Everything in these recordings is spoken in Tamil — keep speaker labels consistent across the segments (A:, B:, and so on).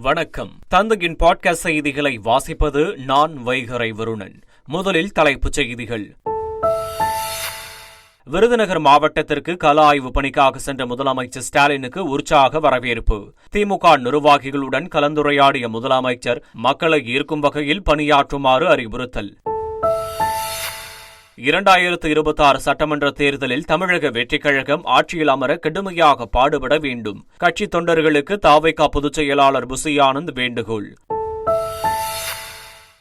A: வணக்கம். தந்தையின் பாட்காஸ்ட் செய்திகளை வாசிப்பது நான் வைகரை வருணன். முதலில் தலைப்புச் செய்திகள். விருதுநகர் மாவட்டத்திற்கு கள ஆய்வு பணிக்காக சென்ற முதலமைச்சர் ஸ்டாலினுக்கு உற்சாக வரவேற்பு. திமுக நிர்வாகிகளுடன் கலந்துரையாடிய முதலமைச்சர் மக்களை ஈர்க்கும் வகையில் பணியாற்றுமாறு அறிவுறுத்தல். 2026 சட்டமன்ற தேர்தலில் தமிழக வெற்றிக் கழகம் ஆட்சியில் அமர கடுமையாக பாடுபட வேண்டும். கட்சி தொண்டர்களுக்கு தாவேகா பொதுச் செயலாளர் புசி ஆனந்த் வேண்டுகோள்.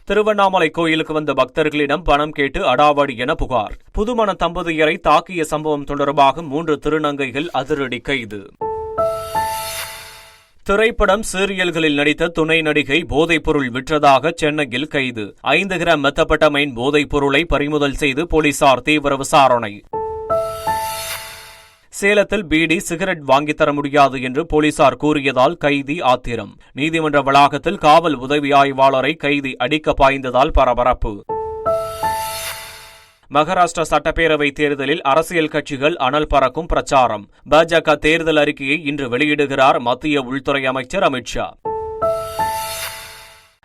A: திருவண்ணாமலை கோயிலுக்கு வந்த பக்தர்களிடம் பணம் கேட்டு அடாவடி என புகார். புதுமண தம்பதியரை தாக்கிய சம்பவம் தொடர்பாக 3 திருநங்கைகள் அதிரடி கைது. திரைப்படம் சீரியல்களில் நடித்த துணை நடிகை போதைப்பொருள் விற்றதாக சென்னையில் கைது. 5 கிராம் மெத்தபட்டமைன் போதைப் பொருளை பறிமுதல் செய்து போலீசார் தீவிர விசாரணை. சேலத்தில் பீடி சிகரெட் வாங்கித் தர முடியாது என்று போலீசார் கூறியதால் கைதி ஆத்திரம். நீதிமன்ற வளாகத்தில் காவல் உதவி ஆய்வாளரை கைதி அடிக்க பாய்ந்ததால் பரபரப்பு. மகாராஷ்டிரா சட்டப்பேரவை தேர்தலில் அரசியல் கட்சிகள் அனல் பறக்கும் பிரச்சாரம். பாஜக தேர்தல் அறிக்கையை இன்று வெளியிடுகிறார் மத்திய உள்துறை அமைச்சர் அமித்ஷா.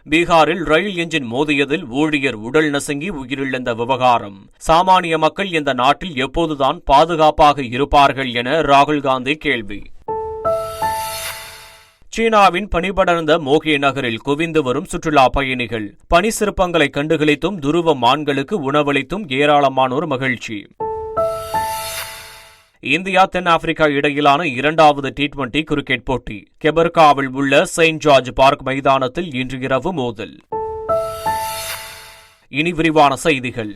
A: பீகாரில் ரயில் என்ஜின் மோதியதில் ஊழியர் உடல் நசுங்கி உயிரிழந்த விவகாரம். சாமானிய மக்கள் இந்த நாட்டில் எப்போதுதான் பாதுகாப்பாக இருப்பார்கள் என ராகுல் காந்தி கேள்வி. சீனாவின் பனிபடர்ந்த மோகே நகரில் குவிந்து வரும் சுற்றுலா பயணிகள். பனி சிற்பங்களை கண்டுகளித்தும் துருவ மான்களுக்கு உணவளித்தும் ஏராளமானோர் மகிழ்ச்சி. இந்தியா தென்னாப்பிரிக்கா இடையிலான 2வது T20 கிரிக்கெட் போட்டி கெபர்காவில் உள்ள செயின்ட் ஜார்ஜ் பார்க் மைதானத்தில் இன்று இரவு மோதல். இனி விரிவான செய்திகள்.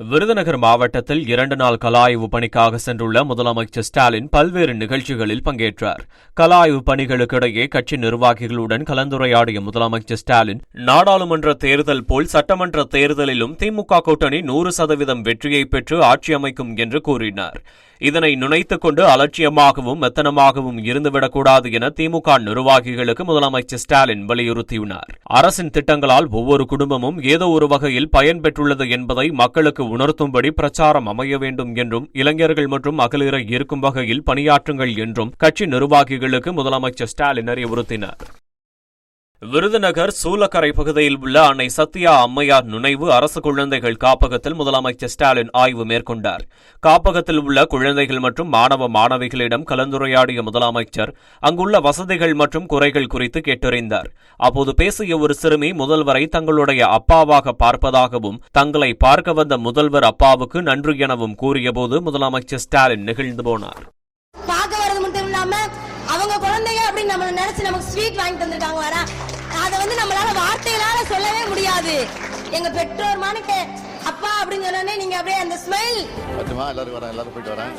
A: விருதுநகர் மாவட்டத்தில் 2 நாள் கள ஆய்வு பணிக்காக சென்றுள்ள முதலமைச்சர் ஸ்டாலின் பல்வேறு நிகழ்ச்சிகளில் பங்கேற்றார். கள ஆய்வு பணிகளுக்கிடையே கட்சி நிர்வாகிகளுடன் கலந்துரையாடிய முதலமைச்சர் ஸ்டாலின், நாடாளுமன்ற தேர்தல் போல் சட்டமன்ற தேர்தலிலும் திமுக கூட்டணி 100% வெற்றியை பெற்று ஆட்சி அமைக்கும் என்று கூறினார். இதனை நினைத்துக் கொண்டு அலட்சியமாகவும் மெத்தனமாகவும் இருந்துவிடக்கூடாது என திமுக நிர்வாகிகளுக்கு முதலமைச்சர் ஸ்டாலின் வலியுறுத்தினார். அரசின் திட்டங்களால் ஒவ்வொரு குடும்பமும் ஏதோ ஒரு வகையில் பயன் பெற்றுள்ளது என்பதை மக்களுக்கு உணர்த்தும்படி பிரச்சாரம் அமைய வேண்டும் என்றும், இளைஞர்கள் மற்றும் மகளிரை ஈர்க்கும் வகையில் பணியாற்றுங்கள் என்றும் கட்சி நிர்வாகிகளுக்கு முதலமைச்சர் ஸ்டாலின் அறிவுறுத்தினார். விருதுநகர் சூலக்கரை பகுதியில் உள்ள அன்னை சத்யா அம்மையார் நினைவு அரசு குழந்தைகள் காப்பகத்தில் முதலமைச்சர் ஸ்டாலின் ஆய்வு மேற்கொண்டார். காப்பகத்தில் உள்ள குழந்தைகள் மற்றும் மாணவ மாணவிகளிடம் கலந்துரையாடிய முதலமைச்சர் அங்குள்ள வசதிகள் மற்றும் குறைகள் குறித்து கேட்டறிந்தார். அப்போது பேசிய ஒரு சிறுமி முதல்வரை தங்களுடைய அப்பாவாக பார்ப்பதாகவும், தங்களை பார்க்க வந்த முதல்வர் அப்பாவுக்கு நன்றி எனவும் கூறியபோது முதலமைச்சர் ஸ்டாலின் நெகிழ்ந்து போனார்.
B: அவங்க குழந்தைங்க அப்படின்னு நம்ம நினைச்சு நமக்கு ஸ்வீட் வாங்கி தந்திருக்காங்க. வர அதை நம்மளால வார்த்தைகளால சொல்லவே முடியாது. எங்க பெற்றோர் மாணிக்க அப்பா அப்படின்னு சொன்னே நீங்க அப்படியே அந்த ஸ்மைல். எல்லாரும் போயிட்டு வரேன்.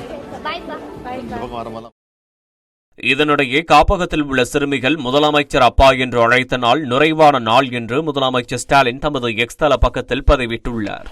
A: இதனிடையே காப்பகத்தில் உள்ள சிறுமிகள் முதலமைச்சர் அப்பா என்று அழைத்த நாள் நிறைவான நாள் என்று முதலமைச்சர் ஸ்டாலின் தமது எக்ஸ் தள பக்கத்தில் பதிவிட்டுள்ளார்.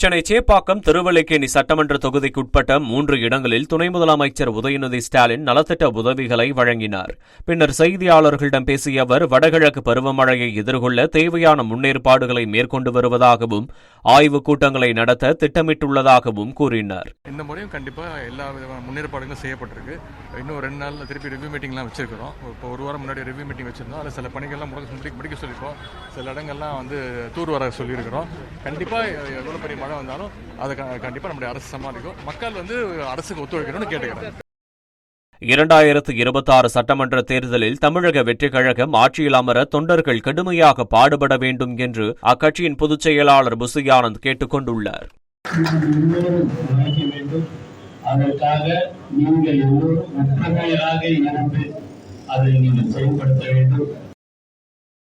A: சென்னை சேப்பாக்கம் திருவல்லிக்கேணி சட்டமன்ற தொகுதிக்குட்பட்ட 3 இடங்களில் துணை முதலமைச்சர் உதயநிதி ஸ்டாலின் நலத்திட்ட உதவிகளை வழங்கினார். பின்னர் செய்தியாளர்களிடம் பேசிய அவர், வடகிழக்கு பருவமழையை எதிர்கொள்ள தேவையான முன்னேற்பாடுகளை மேற்கொண்டு வருவதாகவும், ஆய்வுக் கூட்டங்களை நடத்த திட்டமிட்டுள்ளதாகவும் கூறினார்.
C: இந்த முறையும் கண்டிப்பா எல்லா விதமான முன்னேற்பாடுகளும் செய்யப்பட்டிருக்கு. இன்னும் 2 நாள் திருப்பி ரிவ்யூ மீட்டிங்லாம் வச்சிருக்கிறோம். இப்போ 1 வாரம் முன்னாடி ரிவ்யூ மீட்டிங் வச்சிருந்தோம். அதில் சில பணிகள்லாம் முடிக்க சொல்லியிருக்கோம். சில இடங்கள்லாம் தூர் வர சொல்லியிருக்கிறோம். கண்டிப்பா எவ்வளவு பெரிய மழை வந்தாலும் அதை கண்டிப்பா நம்முடைய அரசு சமாளிக்கும். மக்கள் அரசுக்கு ஒத்துழைக்கணும்னு கேட்டுக்கிறேன்.
A: 2026 சட்டமன்ற தேர்தலில் தமிழக வெற்றிக் கழகம் ஆட்சியில் அமர தொண்டர்கள் கடுமையாக பாடுபட வேண்டும் என்று அக்கட்சியின் பொதுச் செயலாளர் புசி ஆனந்த் கேட்டுக் கொண்டுள்ளார்.
D: அதற்காக நீங்கள் எல்லோரும் ஒற்றுமையாக இருந்து அதை நீங்கள் செயல்படுத்த வேண்டும்.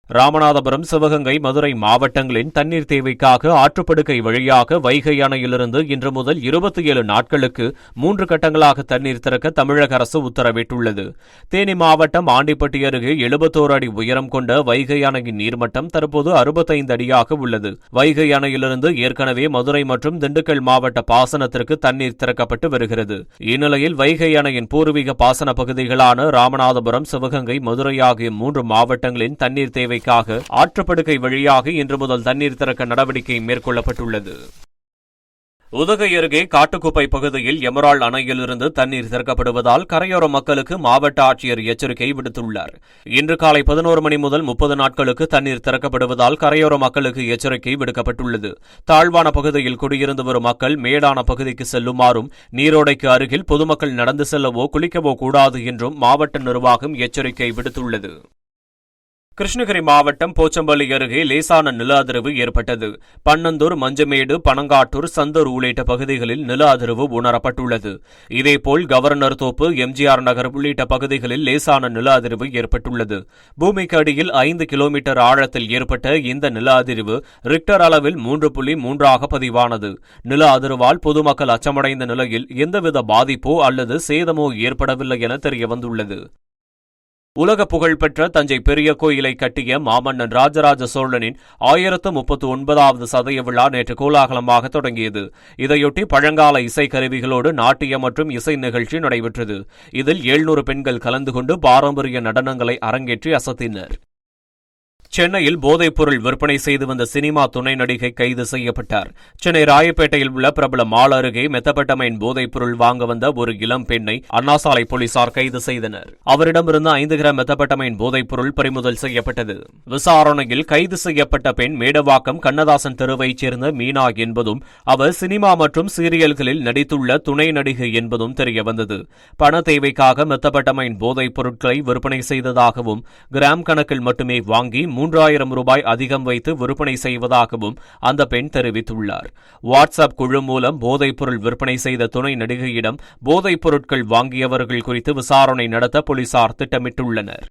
A: ராமநாதபுரம், சிவகங்கை, மதுரை மாவட்டங்களின் தண்ணீர் தேவைக்காக ஆற்றுப்படுக்கை வழியாக வைகை அணையிலிருந்து இன்று முதல் 27 நாட்களுக்கு 3 கட்டங்களாக தண்ணீர் திறக்க தமிழக அரசு உத்தரவிட்டுள்ளது. தேனி மாவட்டம் ஆண்டிப்பட்டி அருகே 71 அடி உயரம் கொண்ட வைகை அணையின் நீர்மட்டம் தற்போது 65 அடியாக உள்ளது. வைகை அணையிலிருந்து ஏற்கனவே மதுரை மற்றும் திண்டுக்கல் மாவட்ட பாசனத்திற்கு தண்ணீர் திறக்கப்பட்டு வருகிறது. இந்நிலையில் வைகை அணையின் பூர்வீக பாசன பகுதிகளான ராமநாதபுரம், சிவகங்கை, மதுரை ஆகிய 3 மாவட்டங்களின் தண்ணீர் தேவை ஆற்றுப்படுக்கை வழியாக இன்று முதல் தண்ணீர் திறக்க நடவடிக்கை மேற்கொள்ளப்பட்டுள்ளது. உதகை அருகே காட்டுக்குப்பை பகுதியில் எமரால்டு அணையிலிருந்து தண்ணீர் திறக்கப்படுவதால் கரையோர மக்களுக்கு மாவட்ட ஆட்சியர் எச்சரிக்கை விடுத்துள்ளார். இன்று காலை 11 மணி முதல் 30 நாட்களுக்கு தண்ணீர் திறக்கப்படுவதால் கரையோர மக்களுக்கு எச்சரிக்கை விடுக்கப்பட்டுள்ளது. தாழ்வான பகுதியில் குடியிருந்து வரும் மக்கள் மேடான பகுதிக்கு செல்லுமாறும், நீரோடைக்கு அருகில் பொதுமக்கள் நடந்து செல்லவோ குளிக்கவோ கூடாது என்றும் மாவட்ட நிர்வாகம் எச்சரிக்கை விடுத்துள்ளது. கிருஷ்ணகிரி மாவட்டம் போச்சம்பள்ளி அருகே லேசான நில அதிர்வு ஏற்பட்டது. பன்னந்தூர், மஞ்சமேடு, பனங்காட்டூர், சந்தூர் உள்ளிட்ட பகுதிகளில் நில அதிர்வு உணரப்பட்டுள்ளது. இதேபோல் கவர்னர் தோப்பு, எம்ஜிஆர் நகர் உள்ளிட்ட பகுதிகளில் லேசான நில அதிர்வு ஏற்பட்டுள்ளது. பூமிக்கு அடியில் 5 கிலோமீட்டர் ஆழத்தில் ஏற்பட்ட இந்த நில அதிர்வு ரிக்டர் அளவில் 3.3 பதிவானது. நில அதிர்வால் பொதுமக்கள் அச்சமடைந்த நிலையில் எந்தவித பாதிப்போ அல்லது சேதமோ ஏற்படவில்லை என தெரியவந்துள்ளது. உலக புகழ்பெற்ற தஞ்சை பெரிய கோயிலை கட்டிய மாமன்னன் ராஜராஜ சோழனின் 1039வது சதய விழா நேற்று கோலாகலமாக தொடங்கியது. இதையொட்டி பழங்கால இசைக்கருவிகளோடு நாட்டியம் மற்றும் இசை நிகழ்ச்சி நடைபெற்றது. இதில் 700 பெண்கள் கலந்து கொண்டு பாரம்பரிய நடனங்களை அரங்கேற்றி அசத்தினர். சென்னையில் போதைப்பொருள் விற்பனை செய்து வந்த சினிமா துணை நடிகை கைது செய்யப்பட்டார். சென்னை ராயப்பேட்டையில் உள்ள பிரபல மால் அருகே மெத்தபெட்டமைன் போதைப்பொருள் வாங்க வந்த ஒரு இளம் பெண்ணை அண்ணாசாலை போலீசார் கைது செய்தனர். அவரிடமிருந்து 5 கிராம் மெத்தபெட்டமைன் போதைப்பொருள் பறிமுதல் செய்யப்பட்டது. விசாரணையில் கைது செய்யப்பட்ட பெண் மேடவாக்கம் கண்ணதாசன் தெருவைச் சேர்ந்த மீனா என்பதும், அவர் சினிமா மற்றும் சீரியல்களில் நடித்துள்ள துணை நடிகை என்பதும் தெரியவந்தது. பண தேவைக்காக மெத்தபெட்டமைன் போதைப் பொருட்களை விற்பனை செய்ததாகவும், கிராம் கணக்கில் மட்டுமே வாங்கி 3000 ரூபாய் அதிகம் வைத்து விற்பனை செய்வதாகவும் அந்த பெண் தெரிவித்துள்ளார். வாட்ஸ்அப் குழு மூலம் போதைப்பொருள் விற்பனை செய்த துணை நடிகையிடம் போதைப் பொருட்கள் வாங்கியவர்கள் குறித்து விசாரணை நடத்த போலீசார் திட்டமிட்டுள்ளனர்.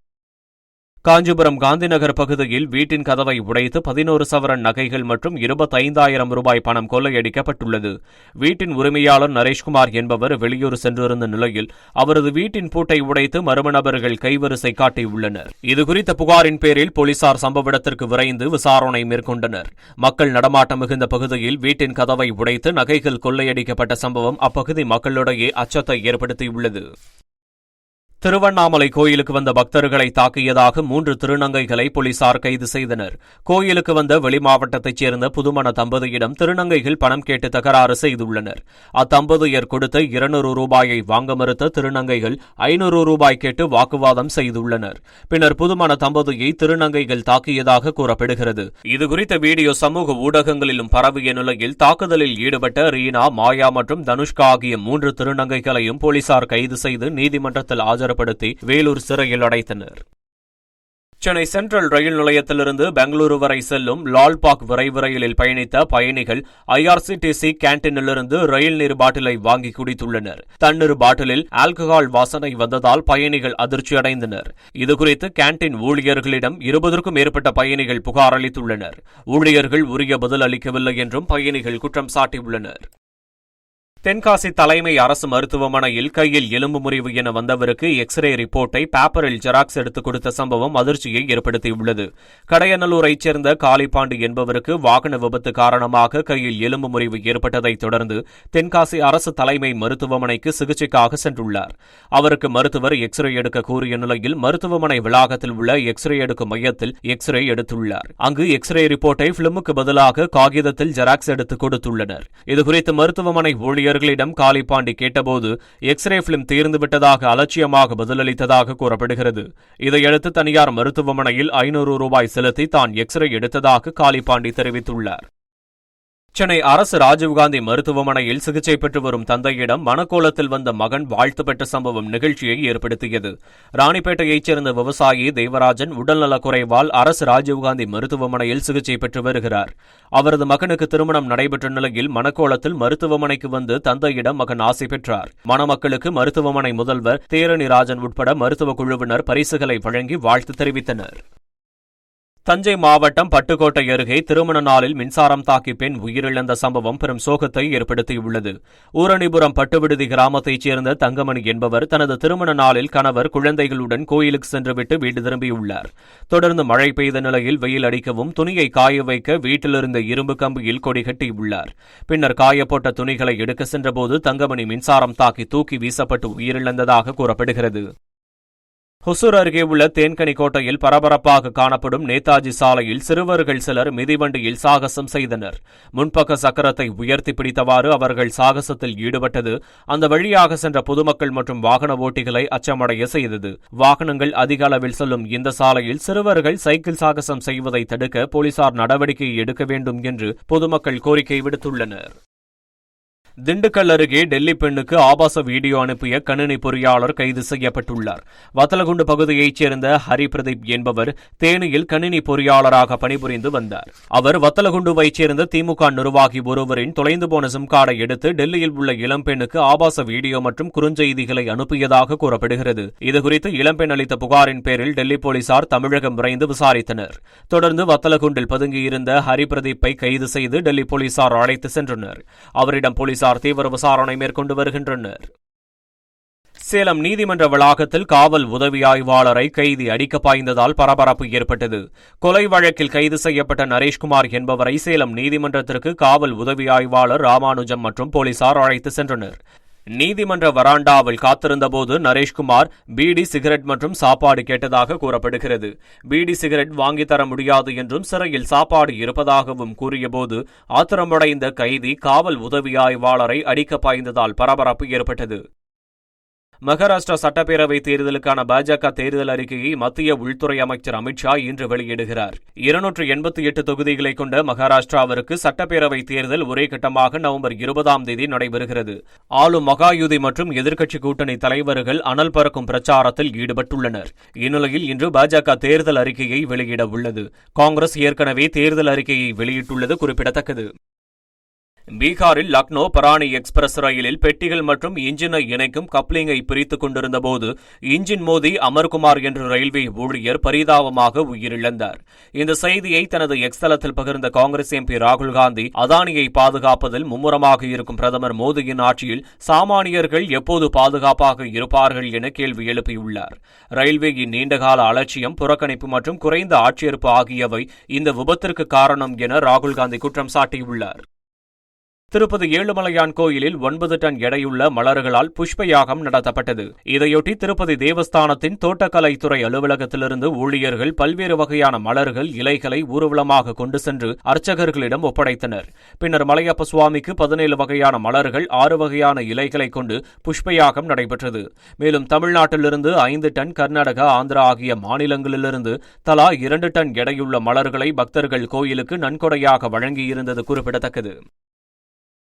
A: காஞ்சிபுரம் காந்திநகர் பகுதியில் வீட்டின் கதவை உடைத்து 11 சவரன் நகைகள் மற்றும் 25,000 ரூபாய் பணம் கொள்ளையடிக்கப்பட்டுள்ளது. வீட்டின் உரிமையாளர் நரேஷ்குமார் என்பவர் வெளியூர் சென்றிருந்த நிலையில் அவரது வீட்டின் பூட்டை உடைத்து மர்ம நபர்கள் கைவரிசை காட்டியுள்ளனர். இதுகுறித்த புகாரின் பேரில் போலீசார் சம்பவ இடத்திற்கு விரைந்து விசாரணை மேற்கொண்டனர். மக்கள் நடமாட்டம் மிகுந்த பகுதியில் வீட்டின் கதவை உடைத்து நகைகள் கொள்ளையடிக்கப்பட்ட சம்பவம் அப்பகுதி மக்களிடையே அச்சத்தை ஏற்படுத்தியுள்ளது. திருவண்ணாமலை கோயிலுக்கு வந்த பக்தர்களை தாக்கியதாக 3 திருநங்கைகளை போலீசார் கைது செய்தனர். கோயிலுக்கு வந்த வெளிமாவட்டத்தைச் சேர்ந்த புதுமண தம்பதியிடம் திருநங்கைகள் பணம் கேட்டு தகராறு செய்துள்ளனர். அத்தம்பதியர் கொடுத்த 200 ரூபாயை வாங்க மறுத்த திருநங்கைகள் 500 ரூபாய் கேட்டு வாக்குவாதம் செய்துள்ளனர். பின்னர் புதுமண தம்பதியை திருநங்கைகள் தாக்கியதாக கூறப்படுகிறது. இதுகுறித்த வீடியோ சமூக ஊடகங்களிலும் பரவிய நிலையில் தாக்குதலில் ஈடுபட்ட ரீனா, மாயா மற்றும் தனுஷ்கா ஆகிய 3 திருநங்கைகளையும் போலீசார் கைது செய்து நீதிமன்றத்தில் ஆஜர்படுத்தி வேலூர் சிறையில் அடைத்தனர். சென்னை சென்ட்ரல் ரயில் நிலையத்திலிருந்து பெங்களூரு வரை செல்லும் லால்பாக் விரைவு ரயிலில் பயணித்த பயணிகள் IRCTC கேன்டீனிலிருந்து ரயில் நீர் பாட்டிலை வாங்கி குடித்துள்ளனர். தண்ணீர் பாட்டிலில் ஆல்கஹால் வாசனை வந்ததால் பயணிகள் அதிர்ச்சியடைந்தனர். இதுகுறித்து கேன்டீன் ஊழியர்களிடம் 20க்கும் மேற்பட்ட பயணிகள் புகார் அளித்துள்ளனர். ஊழியர்கள் உரிய பதில் அளிக்கவில்லை என்றும் பயணிகள் குற்றம் சாட்டியுள்ளனர். தென்காசி தலைமை அரசு மருத்துவமனையில் கையில் எலும்பு முறிவு என வந்தவருக்கு எக்ஸ்ரே ரிப்போர்ட்டை பேப்பரில் ஜெராக்ஸ் எடுத்துக் கொடுத்த சம்பவம் அதிர்ச்சியை ஏற்படுத்தியுள்ளது. கடையநல்லூரைச் சேர்ந்த காளிப்பாண்டி என்பவருக்கு வாகன விபத்து காரணமாக கையில் எலும்பு முறிவு ஏற்பட்டதைத் தொடர்ந்து தென்காசி அரசு தலைமை மருத்துவமனைக்கு சிகிச்சைக்காக சென்றுள்ளார். அவருக்கு மருத்துவர் எக்ஸ்ரே எடுக்க கூறிய நிலையில் மருத்துவமனை வளாகத்தில் உள்ள எக்ஸ்ரே எடுக்கும் மையத்தில் எக்ஸ்ரே எடுத்துள்ளார். அங்கு எக்ஸ்ரே ரிப்போர்ட்டை பிலிமுக்கு பதிலாக காகிதத்தில் ஜெராக்ஸ் எடுத்துக் கொடுத்துள்ளனர். இதுகுறித்து மருத்துவமனை ஊழியர் காளிப்பாண்டி கேட்டபோது எக்ஸ்ரே பிலிம் தீர்ந்துவிட்டதாக அலட்சியமாக பதிலளித்ததாக கூறப்படுகிறது. இதையடுத்து தனியார் மருத்துவமனையில் 500 ரூபாய் செலுத்தி தான் எக்ஸ்ரே எடுத்ததாக காளிப்பாண்டி தெரிவித்துள்ளார். சென்னை அரசு ராஜீவ்காந்தி மருத்துவமனையில் சிகிச்சை பெற்று வரும் தந்தையிடம் மனக்கோலத்தில் வந்த மகன் வாழ்த்து பெற்ற சம்பவம் நிகழ்ச்சியை ஏற்படுத்தியது. ராணிப்பேட்டையைச் சேர்ந்த விவசாயி தேவராஜன் உடல்நலக்குறைவால் அரசு ராஜீவ்காந்தி மருத்துவமனையில் சிகிச்சை பெற்று வருகிறார். அவரது மகனுக்கு திருமணம் நடைபெற்ற நிலையில் மனக்கோலத்தில் மருத்துவமனைக்கு வந்து தந்தையிடம் மகன் ஆசை பெற்றார். மணமக்களுக்கு மருத்துவமனை முதல்வர் தேரணி ராஜன் உட்பட மருத்துவ குழுவினர் பரிசுகளை வழங்கி வாழ்த்து தெரிவித்தனர். தஞ்சை மாவட்டம் பட்டுக்கோட்டை அருகே திருமண நாளில் மின்சாரம் தாக்கி பெண் உயிரிழந்த சம்பவம் பெரும் சோகத்தை ஏற்படுத்தியுள்ளது. ஊரணிபுரம் பட்டுவிடுதி கிராமத்தைச் சேர்ந்த தங்கமணி என்பவர் தனது திருமண நாளில் கணவர் குழந்தைகளுடன் கோயிலுக்கு சென்றுவிட்டு வீடு திரும்பியுள்ளார். தொடர்ந்து மழை பெய்த நிலையில் வெயில் அடிக்கவும் துணியை காய வைக்க வீட்டிலிருந்த இரும்பு கம்பியில் கொடி கட்டியுள்ளார். பின்னர் காயப்போட்ட துணிகளை எடுக்க சென்றபோது தங்கமணி மின்சாரம் தாக்கி தூக்கி வீசப்பட்டு உயிரிழந்ததாக கூறப்படுகிறது. ஹொசூர் அருகே உள்ள தேன்கனிக்கோட்டையில் பரபரப்பாக காணப்படும் நேதாஜி சாலையில் சிறுவர்கள் சிலர் மிதிவண்டியில் சாகசம் செய்தனர். முன்பக்க சக்கரத்தை உயர்த்தி பிடித்தவாறு அவர்கள் சாகசத்தில் ஈடுபட்டது அந்த வழியாக சென்ற பொதுமக்கள் மற்றும் வாகன ஓட்டிகளை அச்சமடைய செய்தது. வாகனங்கள் அதிக அளவில் செல்லும் இந்த சாலையில் சிறுவர்கள் சைக்கிள் சாகசம் செய்வதை தடுக்க போலீசார் நடவடிக்கை எடுக்க வேண்டும் என்று பொதுமக்கள் கோரிக்கை விடுத்துள்ளனர். திண்டுக்கல் அருகே டெல்லி பெண்ணுக்கு ஆபாச வீடியோ அனுப்பிய கணினி பொறியாளர் கைது செய்யப்பட்டுள்ளார். வத்தலகுண்டு பகுதியைச் சேர்ந்த ஹரிபிரதீப் என்பவர் தேனியில் கணினி பொறியாளராக பணிபுரிந்து வந்தார். அவர் வத்தலகுண்டுவைச் சேர்ந்த திமுக நிர்வாகி ஒருவரின் தொலைந்து போன சிம் கார்டை எடுத்து டெல்லியில் உள்ள இளம்பெண்ணுக்கு ஆபாச வீடியோ மற்றும் குறுஞ்செய்திகளை அனுப்பியதாக கூறப்படுகிறது. இதுகுறித்து இளம்பெண் அளித்த புகாரின் பேரில் டெல்லி போலீசார் தமிழகம் விரைந்து விசாரித்தனர். தொடர்ந்து வத்தலகுண்டில் பதுங்கியிருந்த ஹரிபிரதீப்பை கைது செய்து டெல்லி போலீசார் அழைத்து சென்றனர். அவரிடம் போலீசார் தீவிர விசாரணை மேற்கொண்டு வருகின்றனர். சேலம் நீதிமன்ற வளாகத்தில் காவல் உதவி ஆய்வாளரை கைதி அடிக்க பாய்ந்ததால் பரபரப்பு ஏற்பட்டது. கொலை வழக்கில் கைது செய்யப்பட்ட நரேஷ்குமார் என்பவரை சேலம் நீதிமன்றத்திற்கு காவல் உதவி ஆய்வாளர் ராமானுஜம் மற்றும் போலீசார் அழைத்து சென்றனர். நீதிமன்ற வராண்டாவில் காத்திருந்தபோது நரேஷ்குமார் பீடி, சிகரெட் மற்றும் சாப்பாடு கேட்டதாக கூறப்படுகிறது. பீடி, சிகரெட் வாங்கித் தர முடியாது என்றும் சிறையில் சாப்பாடு இருப்பதாகவும் கூறியபோது ஆத்திரமடைந்த கைதி காவல் உதவி ஆய்வாளரை அடிக்க பாய்ந்ததால் பரபரப்பு ஏற்பட்டது. மகாராஷ்டிரா சட்டப்பேரவைத் தேர்தலுக்கான பாஜக தேர்தல் அறிக்கையை மத்திய உள்துறை அமைச்சர் அமித்ஷா இன்று வெளியிடுகிறார். 288 தொகுதிகளை கொண்ட மகாராஷ்டிராவிற்கு சட்டப்பேரவைத் தேர்தல் ஒரே கட்டமாக நவம்பர் 20ஆம் தேதி நடைபெறுகிறது. ஆளும் மகாயுதி மற்றும் எதிர்க்கட்சி கூட்டணி தலைவர்கள் அனல் பறக்கும் பிரச்சாரத்தில் ஈடுபட்டுள்ளனர். இந்நிலையில் இன்று பாஜக தேர்தல் அறிக்கையை வெளியிட உள்ளது. காங்கிரஸ் ஏற்கனவே தேர்தல் அறிக்கையை வெளியிட்டுள்ளது குறிப்பிடத்தக்கது. பீகாரில் லக்னோ பரானி எக்ஸ்பிரஸ் ரயிலில் பெட்டிகள் மற்றும் இன்ஜினை இணைக்கும் கப்ளிங்கை பிரித்துக் கொண்டிருந்தபோது இன்ஜின் மோதி அமர்குமார் என்ற ரயில்வே ஊழியர் பரிதாபமாக உயிரிழந்தார். இந்த செய்தியை தனது எக்ஸ் தளத்தில் பகிர்ந்த காங்கிரஸ் எம்பி ராகுல் காந்தி, அதானியை பாதுகாப்பதில் மும்முரமாக இருக்கும் பிரதமர் மோடியின் ஆட்சியில் சாமானியர்கள் எப்போது பாதுகாப்பாக இருப்பார்கள் என கேள்வி எழுப்பியுள்ளார். ரயில்வேயின் நீண்டகால அலட்சியம், புறக்கணிப்பு மற்றும் குறைந்த ஆட்சேர்ப்பு ஆகியவை இந்த விபத்திற்கு காரணம் என ராகுல் காந்தி குற்றம் சாட்டியுள்ளார். திருப்பதி ஏழுமலையான் கோயிலில் 9 டன் எடையுள்ள மலர்களால் புஷ்ப யாகம் நடத்தப்பட்டது. இதையொட்டி திருப்பதி தேவஸ்தானத்தின் தோட்டக்கலைத்துறை அலுவலகத்திலிருந்து ஊழியர்கள் பல்வேறு வகையான மலர்கள், இலைகளை ஊர்வலமாக கொண்டு சென்று அர்ச்சகர்களிடம் ஒப்படைத்தனர். பின்னர் மலையப்ப சுவாமிக்கு 17 வகையான மலர்கள், 6 வகையான இலைகளை கொண்டு புஷ்ப யாகம் நடைபெற்றது. மேலும் தமிழ்நாட்டிலிருந்து 5 டன், கர்நாடகா, ஆந்திரா ஆகிய மாநிலங்களிலிருந்து தலா 2 டன் எடையுள்ள மலர்களை பக்தர்கள் கோயிலுக்கு நன்கொடையாக வழங்கியிருந்தது குறிப்பிடத்தக்கது.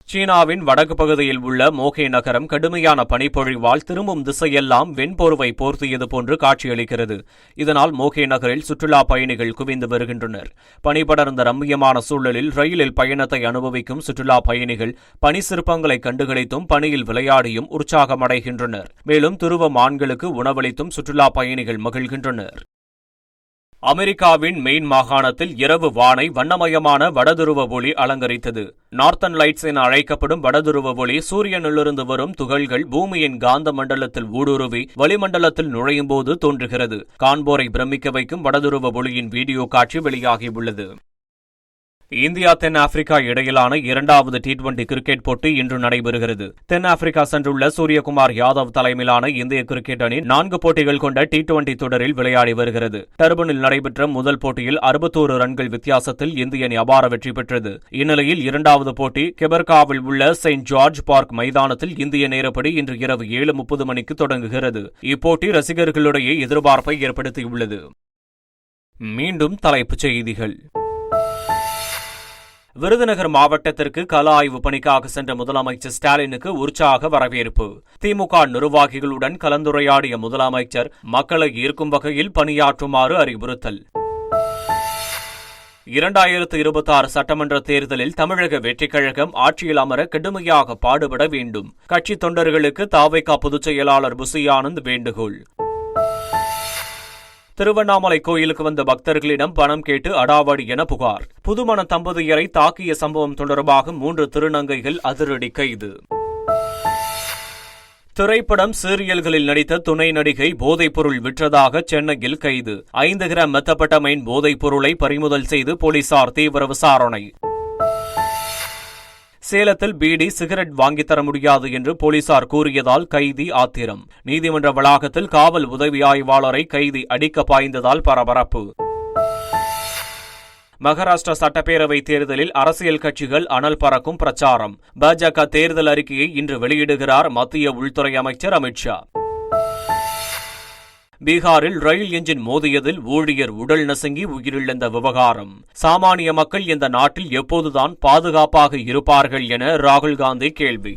A: சீனாவின் வடக்கு பகுதியில் உள்ள மோகே நகரம் கடுமையான பனிப்பொழிவால் திரும்பும் திசையெல்லாம் வெண்போர்வை போர்த்தியது போன்று காட்சியளிக்கிறது. இதனால் மோகே நகரில் சுற்றுலா பயணிகள் குவிந்து வருகின்றனர். பனிபடர்ந்த ரம்மியமான சூழலில் ரயிலில் பயணத்தை அனுபவிக்கும் சுற்றுலா பயணிகள் பனி சிற்பங்களை கண்டுகளித்தும் பனியில் விளையாடியும் உற்சாகமடைகின்றனர். மேலும் துருவ மான்களுக்கு உணவளித்தும் சுற்றுலா பயணிகள் மகிழ்கின்றனர். அமெரிக்காவின் மெயின் மாகாணத்தில் இரவு வானை வண்ணமயமான வடதுருவ ஒளி அலங்கரித்தது. நார்த்தன் லைட்ஸ் என அழைக்கப்படும் வடதுருவ ஒளி சூரியனிலிருந்து வரும் துகள்கள் பூமியின் காந்த மண்டலத்தில் ஊடுருவி வளிமண்டலத்தில் நுழையும் போது தோன்றுகிறது. காண்போரை பிரமிக்க வைக்கும் வடதுருவ ஒளியின் வீடியோ காட்சி வெளியாகியுள்ளது. இந்தியா தென்னாப்பிரிக்கா இடையிலான 2வது T20 கிரிக்கெட் போட்டி இன்று நடைபெறுகிறது. தென்னாப்பிரிக்கா சென்றுள்ள சூரியகுமார் யாதவ் தலைமையிலான இந்திய கிரிக்கெட் அணி 4 போட்டிகள் கொண்ட T20 தொடரில் விளையாடி வருகிறது. டர்பனில் நடைபெற்ற முதல் போட்டியில் 61 ரன்கள் வித்தியாசத்தில் இந்திய அணி அபார வெற்றி பெற்றது. இந்நிலையில் 2வது போட்டி கெபர்காவில் உள்ள செயின்ட் ஜார்ஜ் பார்க் மைதானத்தில் இந்திய நேரப்படி இன்று இரவு 7:30 மணிக்கு தொடங்குகிறது. இப்போட்டி ரசிகர்களிடையே எதிர்பார்ப்பை ஏற்படுத்தியுள்ளது. மீண்டும் தலைப்புச் செய்திகள். விருதுநகர் மாவட்டத்திற்கு கள ஆய்வு பணிக்காக சென்ற முதலமைச்சர் ஸ்டாலினுக்கு உற்சாக வரவேற்பு. திமுக நிர்வாகிகளுடன் கலந்துரையாடிய முதலமைச்சர் மக்களை ஈர்க்கும் வகையில் பணியாற்றுமாறு அறிவுறுத்தல். 2026 சட்டமன்ற தேர்தலில் தமிழக வெற்றிக் கழகம் ஆட்சியில் அமர கடுமையாக பாடுபட வேண்டும். கட்சி தொண்டர்களுக்கு தாவேகா பொதுச் செயலாளர் புசி ஆனந்த் வேண்டுகோள். திருவண்ணாமலை கோயிலுக்கு வந்த பக்தர்களிடம் பணம் கேட்டு அடாவடி என புகார். புதுமண தம்பதியரை தாக்கிய சம்பவம் தொடர்பாக 3 திருநங்கைகள் அதிரடி கைது. திரைப்படம், சீரியல்களில் நடித்த துணை நடிகை போதைப்பொருள் விற்றதாக சென்னையில் கைது. 5 கிராம் மெத்தபட்டமைன் போதைப் பொருளை பறிமுதல் செய்து போலீசார் தீவிர விசாரணை. சேலத்தில் பீடி, சிகரெட் வாங்கித் தர முடியாது என்று போலீசார் கூறியதால் கைதி ஆத்திரம். நீதிமன்ற வளாகத்தில் காவல் உதவி ஆய்வாளரை கைதி அடிக்க பாய்ந்ததால் பரபரப்பு. மகாராஷ்டிரா சட்டப்பேரவை தேர்தலில் அரசியல் கட்சிகள் அனல் பறக்கும் பிரச்சாரம். பாஜக தேர்தல் அறிக்கையை இன்று வெளியிடுகிறார் மத்திய உள்துறை அமைச்சர் அமித்ஷா. பீகாரில் ரயில் என்ஜின் மோதியதில் ஊழியர் உடல் நசுங்கி உயிரிழந்த விவகாரம். சாமானிய மக்கள் இந்த நாட்டில் எப்போதுதான் பாதுகாப்பாக இருப்பார்கள் என ராகுல் காந்தி கேள்வி.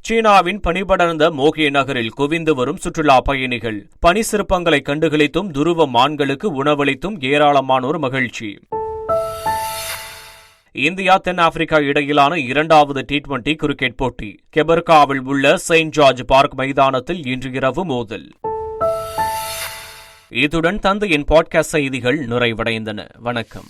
A: சீனாவின் பனிபடர்ந்த மோகே நகரில் குவிந்து வரும் சுற்றுலா பயணிகள். பனி சிற்பங்களை கண்டுகளித்தும் துருவ மான்களுக்கு உணவளித்தும் ஏராளமானோர் மகிழ்ச்சி. இந்தியா தென்னாப்பிரிக்கா இடையிலான 2வது T20 கிரிக்கெட் போட்டி கெபர்காவில் உள்ள செயின்ட் ஜார்ஜ் பார்க் மைதானத்தில் இன்று இரவு மோதல். இத்துடன் தந்தையின் பாட்காஸ்ட் செய்திகள் நிறைவடைந்தன. வணக்கம்.